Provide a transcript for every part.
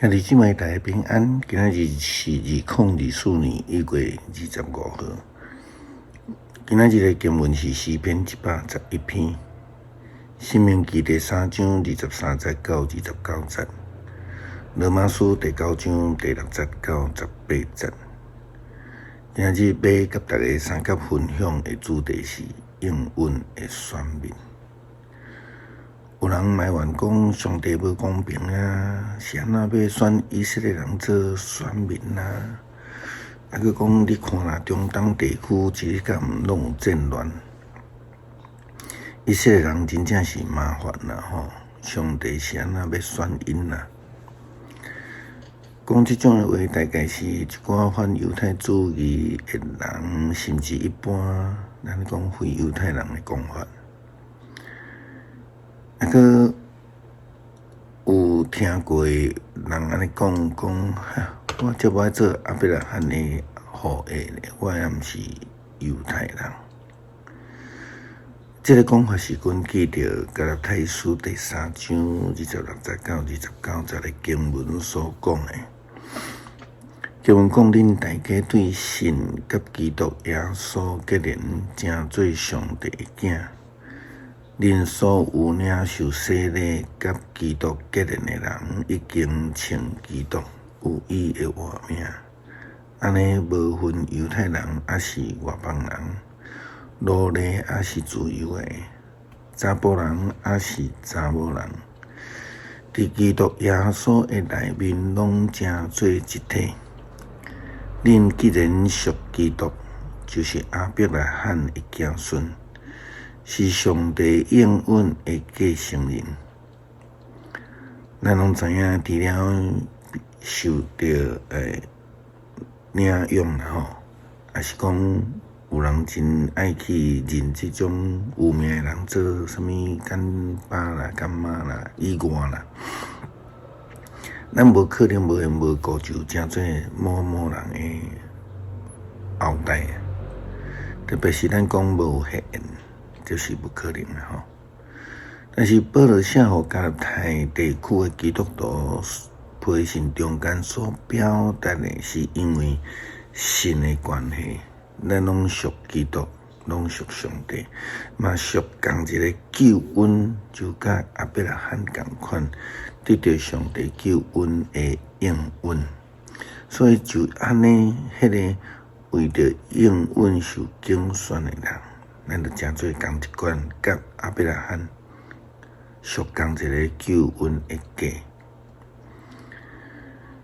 兄弟姊妹大家平安，今仔日是2024年1月25号。今仔日的经文是诗篇111篇，申命记第3章23节到29节，罗马书第9章第6节到18节。今仔日要甲大家三角分享的主题是应允的选民。有人埋怨讲上帝无公平啊，是安怎要选以色列人做选民啊？佮讲你看啦，中东地区一日敢拢有战乱，以色列人真正是麻烦啦吼！上帝是安怎要选因啦？讲即种的话，大概是一寡反犹太主义的人，甚至一般咱讲非犹太人的讲法。佮有听过人安尼讲，我这无爱做阿伯拉罕的后裔咧，我也毋是犹太人。这个讲法是根据着加拉太书第3章26节到29节的经文所讲的。经文讲，恁大家对神甲基督耶稣结连，正做上帝的囝。恁所有领受洗礼甲基督结连的人，已经称基督有伊的活命。安尼无分犹太人还是外邦人，奴隶还是自由的，查甫人还是查某人，伫基督耶稣的内面，拢正做一体。恁既然属基督，就是亚伯拉罕的子孙。是上帝应允的继承人，咱拢知影，除了受到领养啦吼，也是讲有人真爱去认这种有名的人做什么干爸啦、干妈啦、姨外啦，咱无可能无顾就正做某某人的后代，特别是咱讲无血缘。就是不可能的吼。但是保罗写予加拉太地区的基督徒培训中间所表达的，是因为神的关系，咱拢属基督，拢属上帝，嘛属同一个救恩，就甲亚伯拉罕同款，得到上帝救恩的应允。所以就安尼，迄个为着应允受拣选的人。咱就正做同一款，甲亚伯拉罕属同一个救恩的家，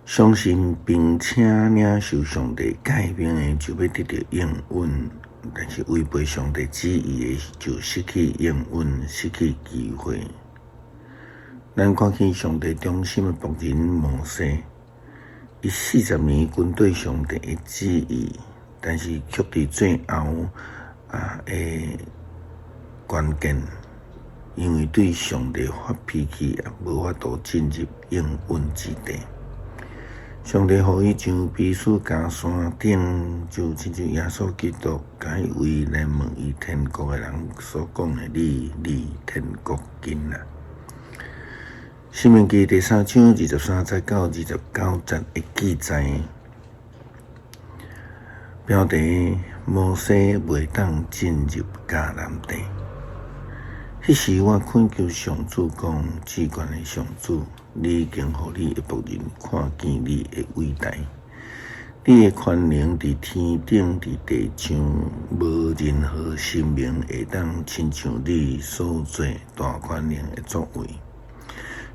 相信并且领受上帝改变的，就要得到应允；但是违背上帝旨意的，就失去应允，失去机会。咱看见上帝忠心的仆人摩西，伊40年跟对上帝的旨意，但是却伫最后。关键，因为对上帝发脾气，也无法度进入应允之地。上帝予伊上必须加山顶，就亲像耶稣基督，甲伊为来问伊天国的人所讲的：“你天国近啦。”申命记第3章23节到29节的记载。标题：摩西袂当进入迦南地。迄时我恳求上主讲：至高的上主，你已经互你的仆人看见你的伟大，你的权能伫天顶伫地上，无任何生命会当亲像你所做大权能的作为。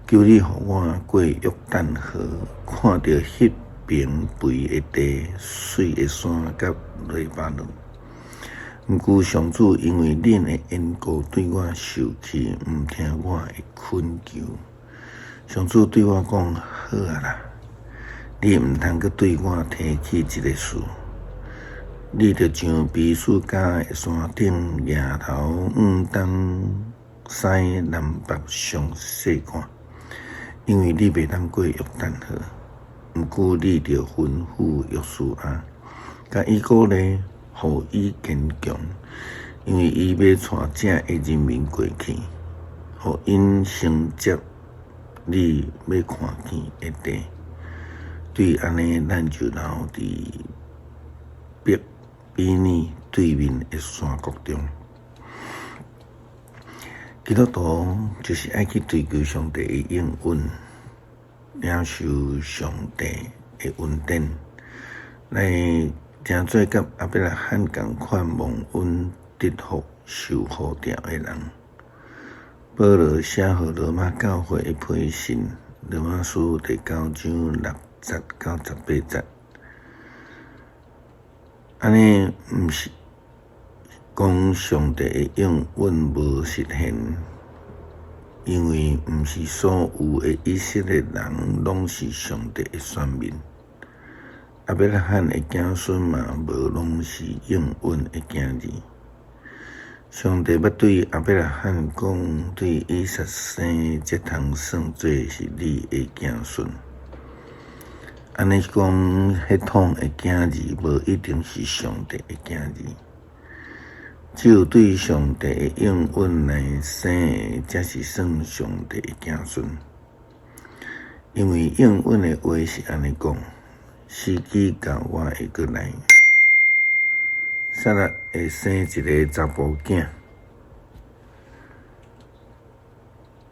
求你互我过约旦河，看到迄平肥的地、水的山甲黎巴嫩。毋过上主因为恁的缘故对我受气，毋听我的恳求。上主对我讲：好啊啦，你毋通阁对我提起一个事。你着像避暑假的山顶，夜头东西南北详细看，因为你袂当过约旦河。毋过你着吩咐约书亚，甲伊鼓励，互伊坚强，因为伊要带正的人民过去，互因承接你要看见的地。对安尼，咱就留伫比尼对面的山谷中。基督徒就是爱去追求上帝的应允，领受上帝的恩典，来成做甲亚伯拉罕同款蒙恩得福受护掉的人。保罗写予罗马教会的批信，罗马书第9章6节到18节。安尼毋是讲上帝的应允无实现，因为毋是所有的以色列人拢是上帝的选民，亚伯拉罕的子孙嘛无拢是应允的子子。上帝要对亚伯拉罕讲，对以撒生才通算做是你的子孙。安尼讲，血统的子子无一定是上帝的子子，只有对上帝的应允来生的，才是算上帝的子孙。因为应允的话是安尼讲：时机到，我会过来。撒拉会生一个查甫囝，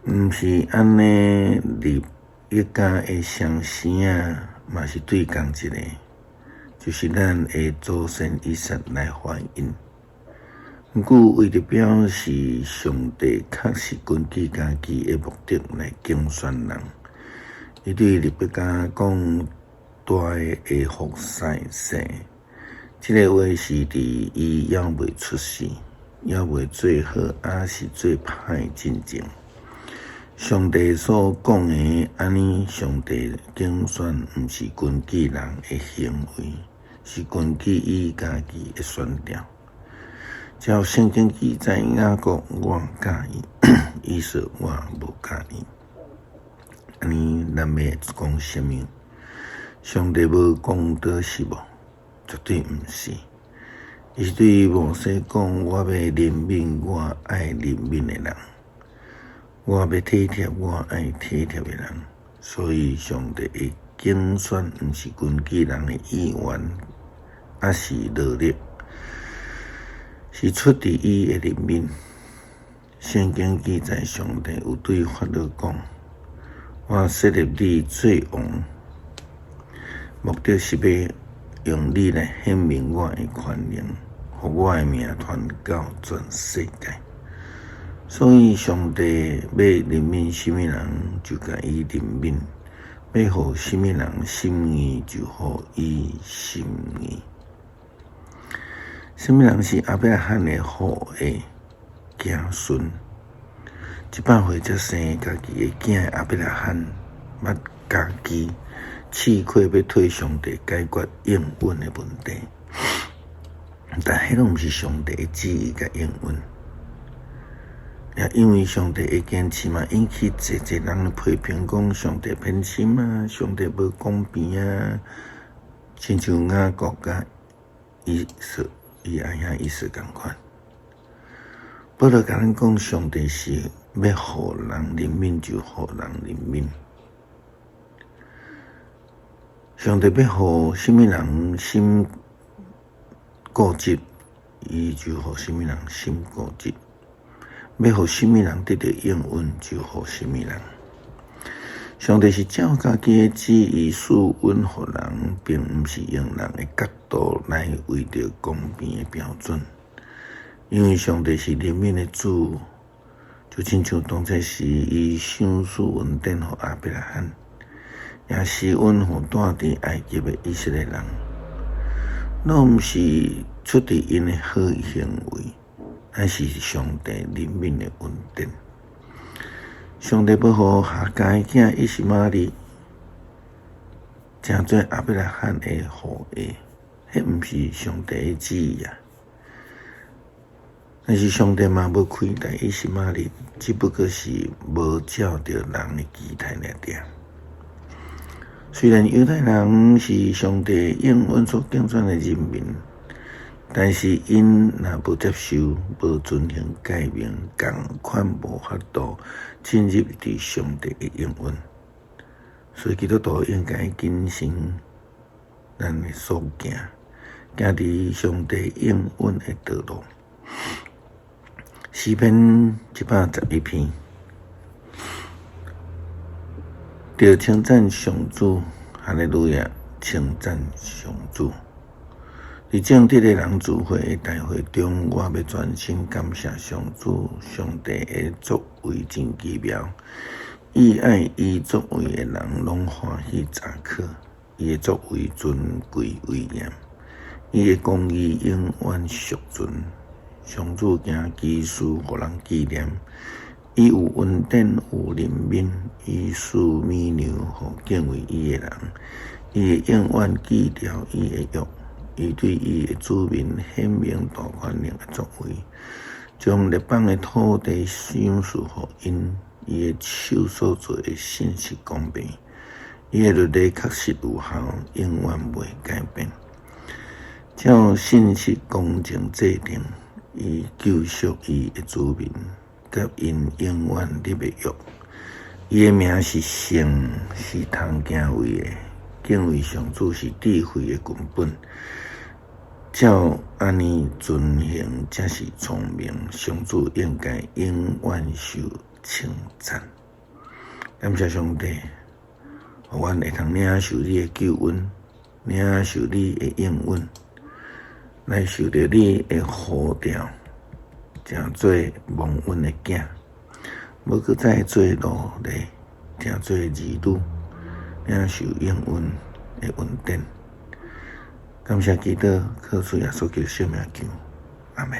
毋是安尼立一家的双生啊，嘛是对共一个，就是咱的祖先以撒来反映。毋过为着表示上帝确实根据家己的目的来竞选人，伊对利百加讲大的福赛生。这个话是伫伊还未出世，还未做好，还是做歹进前，上帝所讲的安尼，上帝竞选毋是根据人的行为，是根据伊家己的选调。照圣经记载，雅各我介意，以扫我无介意。安尼咱要讲什么？上帝无讲倒是无？绝对毋是，伊是对摩西讲：我要怜悯我爱怜悯的人，我要体贴我爱体贴的人。所以上帝的竞选毋是根据人的意愿，还是努力，是出自伊的怜悯。圣经记载，上帝有对法老讲：我设立你做王，目的是要用你来显明我的权能，互我的名传到全世界。所以上帝要怜悯什么人，就甲伊怜悯；要互什么人心意，就互伊心意。什么人是亚伯拉罕的后裔子孙？100岁才生家己的囝亚伯拉罕，捌家己试过要替上帝解决应允的问题，但迄拢毋是上帝的旨意甲应允。也因为上帝的坚持嘛，引起侪人批评，讲上帝偏心啊，上帝无公平啊，亲像雅各甲以扫同款。保罗甲咱讲，上帝是要互人怜悯，就互人怜悯。上帝要互什么人心固执，伊就互什么人心固执；要互什么人得到应允，就互什么人。上帝是照家己的旨意赐允互人，并毋是用人的角度来为着公平的标准。因为上帝是怜悯的主，就亲像当初时伊赏赐恩典互亚伯拉罕，也施恩互住伫埃及的以色列人，拢毋是出于因的好行为，乃是上帝怜悯的恩典。上帝要互夏甲的囝以实玛利成做亚伯拉罕的后裔，迄毋是上帝的旨意啊！但是上帝嘛无亏待以实玛利，只不过是无照着人的期待来定。虽然犹太人是上帝应允所竞选的人民，但是因若无接受、无遵行诫命，共款无法度进入伫上帝的应允。所以基督徒应该谨慎咱的所行，行伫上帝应允的道路。诗篇111篇，着称赞上主，哈利路亚，称赞上主。伫正直的人聚会的大会中，我要全心感谢上主，上帝的作为真奇妙。伊爱伊作为的人，拢欢喜查考。伊的作为尊贵威严，伊的公义永远属存。上主行奇事，互人纪念。伊有恩典，有怜悯，伊赐美牛，互敬畏伊的人。伊会永远记牢伊的约。伊对伊的子民显明大权能的作为，将列邦的土地赏赐互因。伊的手所做的信实公平，伊的律例确实有效，永远袂改变。照信实公正制定，伊救赎伊的子民，甲因永远立的约。伊的名是圣，是通敬畏的。敬畏上主是智慧的根本。照安尼遵行，才是聪明。上主应该永远受称赞。感谢上帝，互阮会通领受你的救恩，领受你的应允，来受到你的呼召，成做蒙恩的囝，无搁再做奴隶，成做儿女，领受应允的恩典。感谢基督，靠主耶稣基督圣名求，阿门。